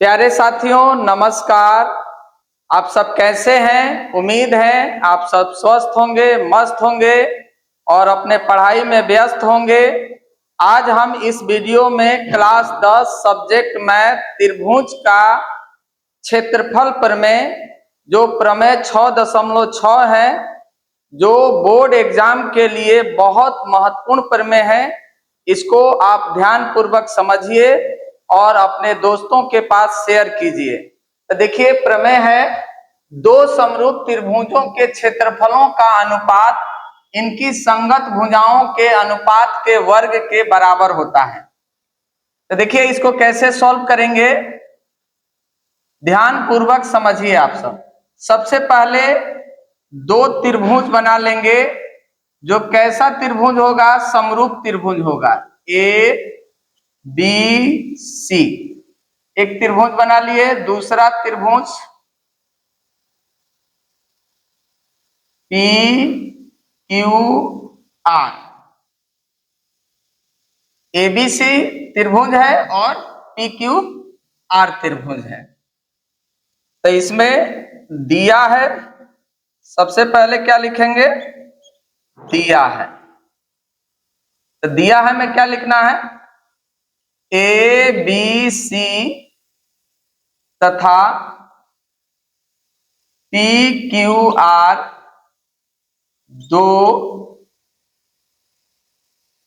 प्यारे साथियों नमस्कार। आप सब कैसे हैं? उम्मीद है आप सब स्वस्थ होंगे, मस्त होंगे और अपने पढ़ाई में व्यस्त होंगे। आज हम इस वीडियो में क्लास 10 सब्जेक्ट मैथ त्रिभुज का क्षेत्रफल प्रमेय जो प्रमेय 6.6 है, जो बोर्ड एग्जाम के लिए बहुत महत्वपूर्ण प्रमेय है, इसको आप ध्यान पूर्वक समझिए और अपने दोस्तों के पास शेयर कीजिए। तो देखिए प्रमेय है, दो समरूप त्रिभुजों के क्षेत्रफलों का अनुपात इनकी संगत भुजाओं के अनुपात के वर्ग के बराबर होता है। तो देखिए इसको कैसे सॉल्व करेंगे, ध्यान पूर्वक समझिए आप सब। सबसे पहले दो त्रिभुज बना लेंगे, जो कैसा त्रिभुज होगा? समरूप त्रिभुज होगा। ए बी सी एक त्रिभुज बना लिए। दूसरा त्रिभुज पी क्यू आर, एबीसी त्रिभुज है और पी क्यू आर त्रिभुज है। तो इसमें दिया है, सबसे पहले क्या लिखेंगे? दिया है। तो दिया है में क्या लिखना है? ए बी सी तथा पी क्यू आर दो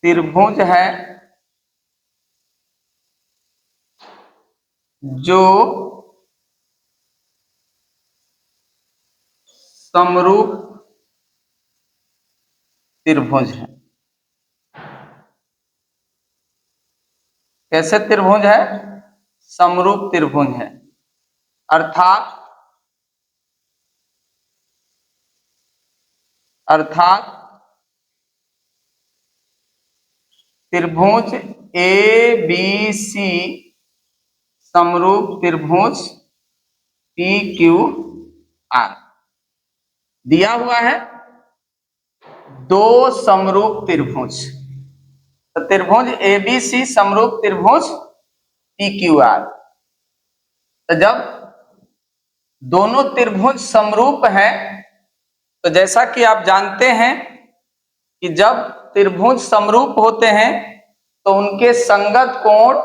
त्रिभुज है जो समरूप त्रिभुज है। कैसे त्रिभुज है? समरूप त्रिभुज है। अर्थात त्रिभुज ए बी सी समरूप त्रिभुज पी क्यू आर। दिया हुआ है दो समरूप त्रिभुज, तो त्रिभुज ए बी सी समरूप त्रिभुज पी क्यू आर। तो जब दोनों त्रिभुज समरूप हैं, तो जैसा कि आप जानते हैं कि जब त्रिभुज समरूप होते हैं तो उनके संगत कोण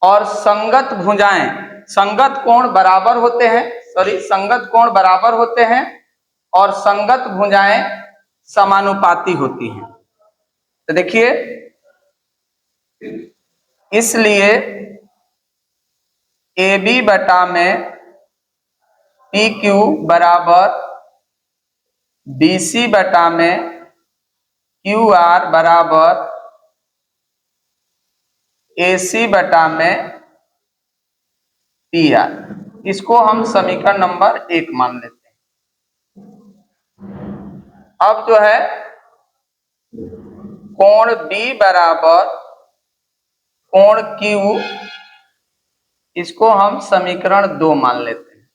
और संगत भुजाएं, संगत कोण बराबर होते हैं, संगत कोण बराबर होते हैं और संगत भुजाएं समानुपाती होती हैं। तो देखिए इसलिए ए बी बटा में पी क्यू बराबर बी सी बटा में क्यू आर बराबर ए सी बटा में पी आर। इसको हम समीकरण नंबर 1 मान लेते हैं। अब जो है कोण बी बराबर कोण क्यू, इसको हम समीकरण 2 मान लेते हैं।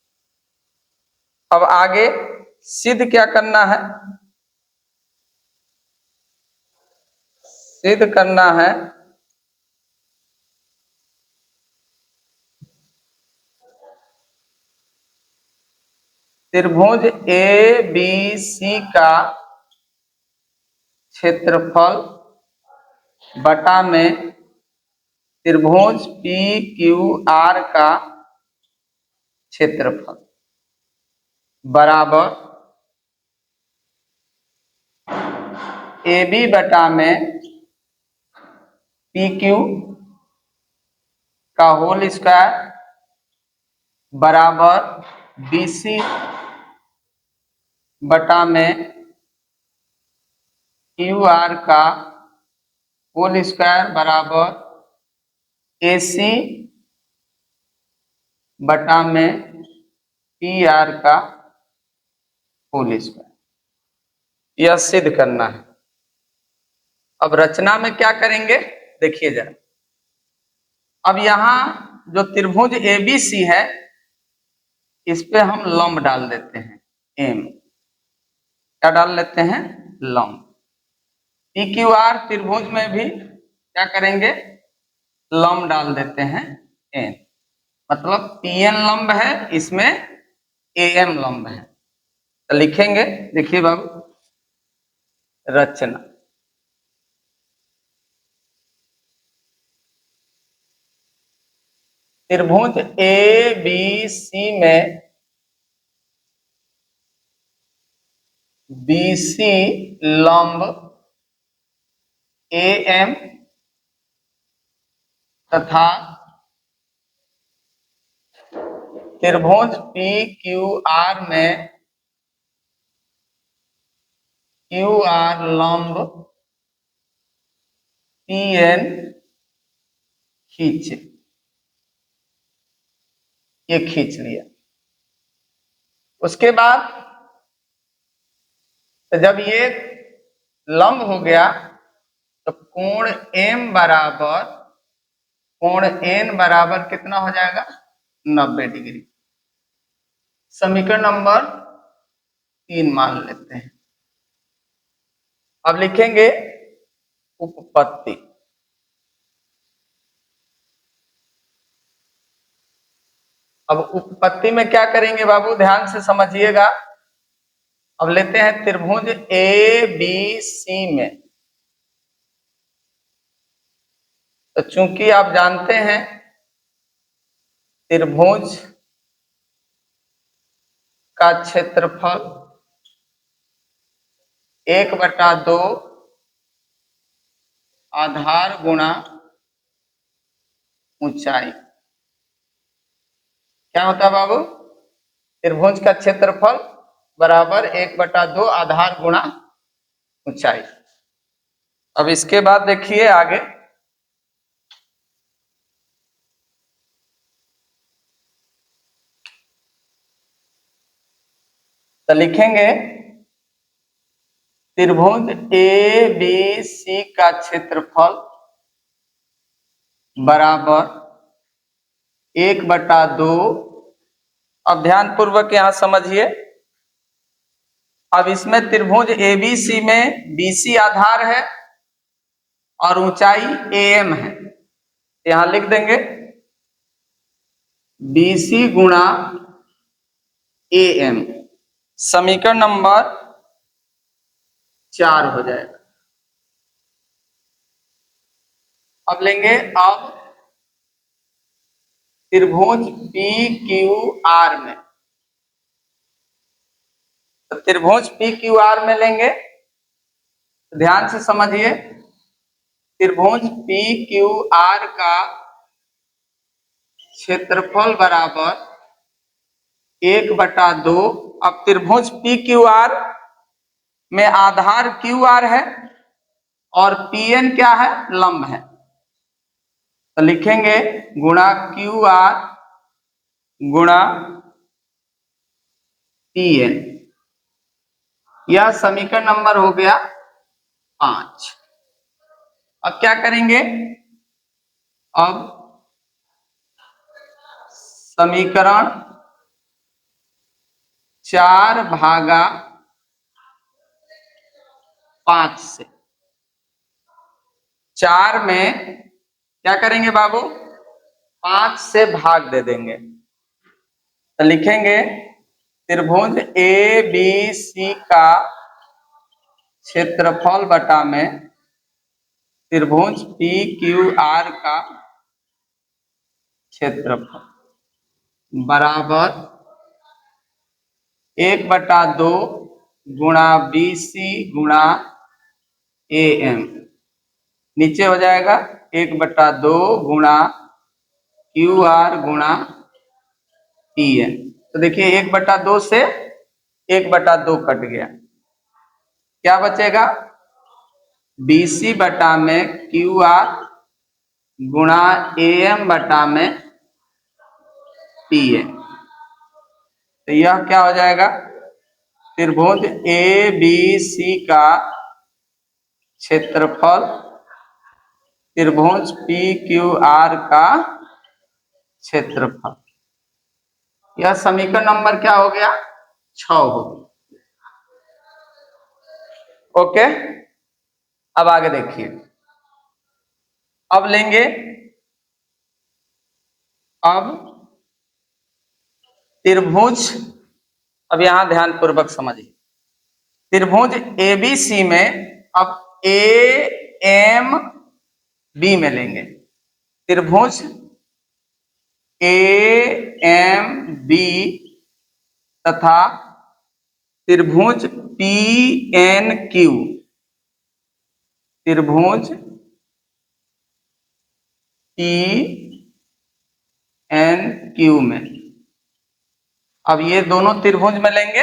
अब आगे सिद्ध क्या करना है? सिद्ध करना है त्रिभुज ए बी सी का क्षेत्रफल बटा में त्रिभुज पी क्यू आर का क्षेत्रफल बराबर ए बी बटा में पी क्यू का होल स्क्वायर बराबर बी सी बटा में क्यू आर का होल स्क्वायर बराबर ए सी बटा में पी आर का होल स्क्वायर। यह सिद्ध करना है। अब रचना में क्या करेंगे देखिए जरा। अब यहां जो त्रिभुज ए बी सी है, इस पे हम लंब डाल देते हैं, एम। क्या डाल लेते हैं? लंब। पी क्यू आर त्रिभुज में भी क्या करेंगे? लंब डाल देते हैं, एन। मतलब पीएन लंब है, इसमें एएम लंब है। तो लिखेंगे, देखिए बाबू, रचना। त्रिभुज ए बी सी में बीसी लंब एएम तथा त्रिभुज पी क्यू आर में क्यू आर लंब पीएन खींचे। ये खींच लिया। उसके बाद तो जब ये लंब हो गया तो कोण एम बराबर, कोण एन बराबर कितना हो जाएगा? 90 डिग्री। समीकरण नंबर 3 मान लेते हैं। अब लिखेंगे उपपत्ति। अब उपपत्ति में क्या करेंगे बाबू, ध्यान से समझिएगा। अब लेते हैं त्रिभुज ए बी सी में, तो चूंकि आप जानते हैं त्रिभुज का क्षेत्रफल 1/2 आधार गुणा ऊंचाई। क्या होता है बाबू? त्रिभुज का क्षेत्रफल बराबर 1/2 आधार गुणा ऊंचाई। अब इसके बाद देखिए आगे, तो लिखेंगे त्रिभुज ए बी सी का क्षेत्रफल बराबर 1/2। अब ध्यान पूर्वक यहां समझिए। अब इसमें त्रिभुज एबीसी में बीसी आधार है और ऊंचाई एएम है। यहां लिख देंगे बीसी गुणा एएम। समीकरण नंबर 4 हो जाएगा। अब लेंगे अब त्रिभुज पी क्यू आर में, तो त्रिभुज पी क्यू आर में लेंगे, ध्यान से समझिए। त्रिभुज पी क्यू आर का क्षेत्रफल बराबर 1/2। अब त्रिभुज पी क्यू आर में आधार क्यू आर है और पीएन क्या है? लंब है। तो लिखेंगे गुणा क्यू आर गुणा पीएन। यह समीकरण नंबर हो गया 5। अब क्या करेंगे? अब समीकरण 4/5 से 4 में क्या करेंगे बाबू? 5 से भाग दे देंगे। तो लिखेंगे त्रिभुज ए बी सी का क्षेत्रफल बटा में त्रिभुज पी क्यू आर का क्षेत्रफल बराबर 1/2 गुणा बीसी गुणा एएम। नीचे हो जाएगा 1/2 गुणा क्यू आर गुणा पीएन। तो देखिए 1/2 से 1/2 कट गया। क्या बचेगा? बीसी बटा में क्यू आर गुणा एएम बटा में पीएन। तो यह क्या हो जाएगा? त्रिभुज ए बी सी का क्षेत्रफल त्रिभुज पी क्यू आर का क्षेत्रफल। यह समीकरण नंबर क्या हो गया? 6 हो गया। ओके, अब आगे देखिए। अब लेंगे अब त्रिभुज, अब यहां ध्यान पूर्वक समझिए, त्रिभुज एबीसी में अब ए एम बी में लेंगे, त्रिभुज ए एम बी तथा त्रिभुज पी एन क्यू, त्रिभुज पी एन क्यू में, अब ये दोनों त्रिभुज में लेंगे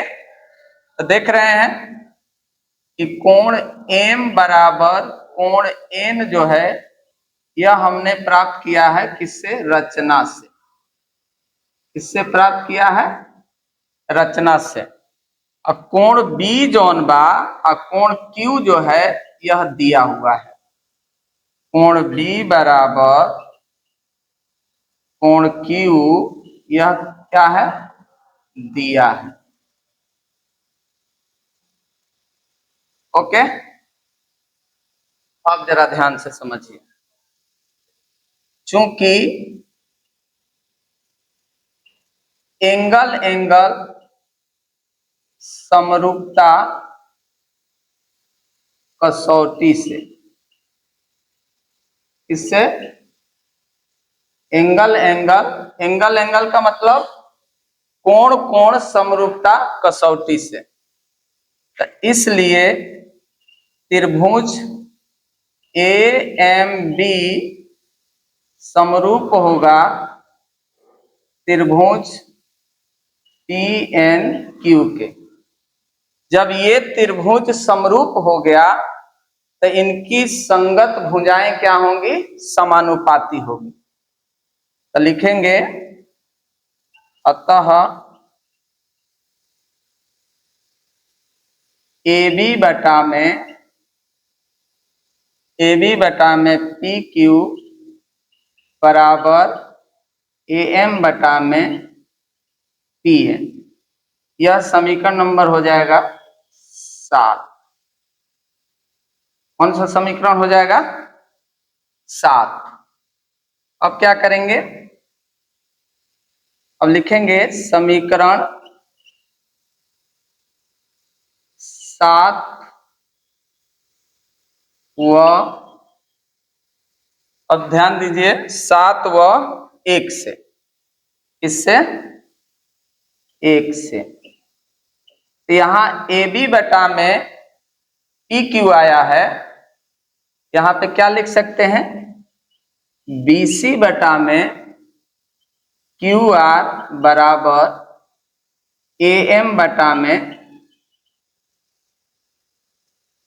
तो देख रहे हैं कि कोण एम बराबर कोण एन जो है यह हमने प्राप्त किया है किससे? रचना से। किससे प्राप्त किया है? रचना से। और कोण बी जौन बा और कोण क्यू जो है यह दिया हुआ है। कोण बी बराबर कोण क्यू, यह क्या है? दिया है। ओके, अब जरा ध्यान से समझिए, चूंकि एंगल एंगल समरूपता कसौटी से, इससे एंगल एंगल, एंगल एंगल का मतलब कोण कोण समरूपता कसौटी से, तो इसलिए त्रिभुज ए एम बी समरूप होगा त्रिभुज पी एन क्यू के। जब ये त्रिभुज समरूप हो गया तो इनकी संगत भुजाएं क्या होंगी? समानुपाती होगी। तो लिखेंगे अतः AB बटा में पी क्यू बराबर AM बटा में पी एन, यह समीकरण नंबर हो जाएगा 7। कौन सा समीकरण हो जाएगा? 7। अब क्या करेंगे? अब लिखेंगे समीकरण 7 व, अब ध्यान दीजिए, 7 व 1 से, इससे 1 से, तो यहां AB बटा में PQ आया है, यहां पे क्या लिख सकते हैं? BC बटा में QR बराबर AM बटा में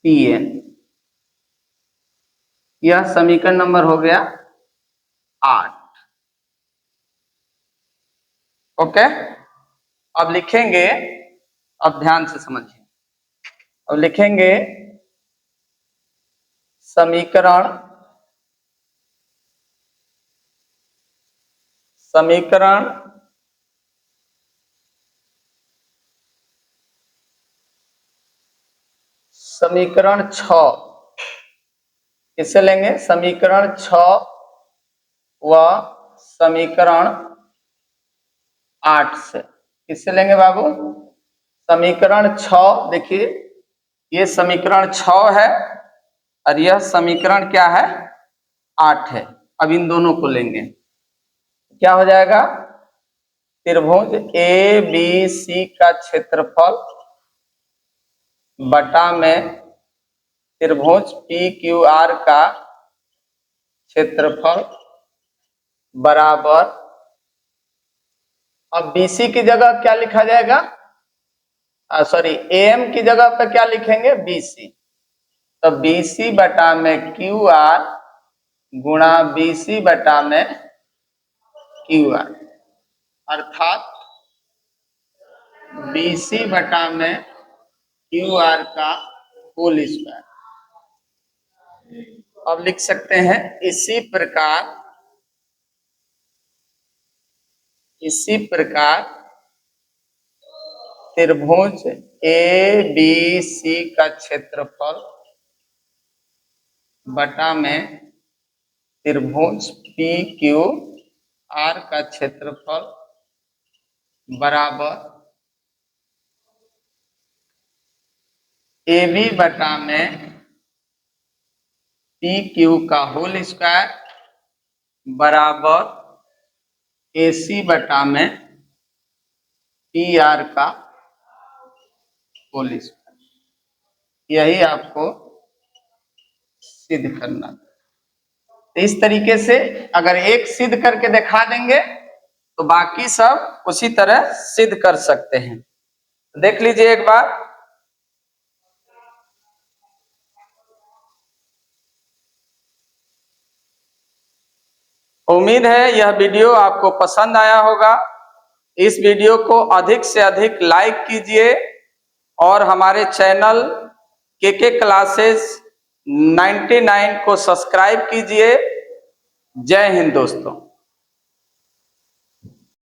PN, यह समीकरण नंबर हो गया 8। ओके, अब लिखेंगे, अब ध्यान से समझिए, अब लिखेंगे समीकरण समीकरण समीकरण 6, किससे लेंगे? समीकरण 6 व समीकरण 8 से। किससे लेंगे बाबू? समीकरण 6, देखिए ये समीकरण 6 है और यह समीकरण क्या है? 8 है। अब इन दोनों को लेंगे, क्या हो जाएगा? त्रिभुज ए बी सी का क्षेत्रफल बटा में त्रिभुज पी क्यू आर का क्षेत्रफल बराबर, अब BC की जगह क्या लिखा जाएगा? सॉरी, AM की जगह पे क्या लिखेंगे? BC। तो BC बटा में QR गुणा BC बटा में QR, अर्थात BC बटा में QR का होल स्क्वायर। अब लिख सकते हैं इसी प्रकार त्रिभुज ABC का क्षेत्रफल बटा में त्रिभुज PQR का क्षेत्रफल बराबर AB बटा में PQ का होल स्क्वायर बराबर AC बटा में PR का होल स्क्वायर। यही आपको सिद्ध करना था। इस तरीके से अगर एक सिद्ध करके दिखा देंगे तो बाकी सब उसी तरह सिद्ध कर सकते हैं। देख लीजिए एक बार। उम्मीद है यह वीडियो आपको पसंद आया होगा। इस वीडियो को अधिक से अधिक लाइक कीजिए और हमारे चैनल के क्लासेस 99 को सब्सक्राइब कीजिए। जय हिंद दोस्तों।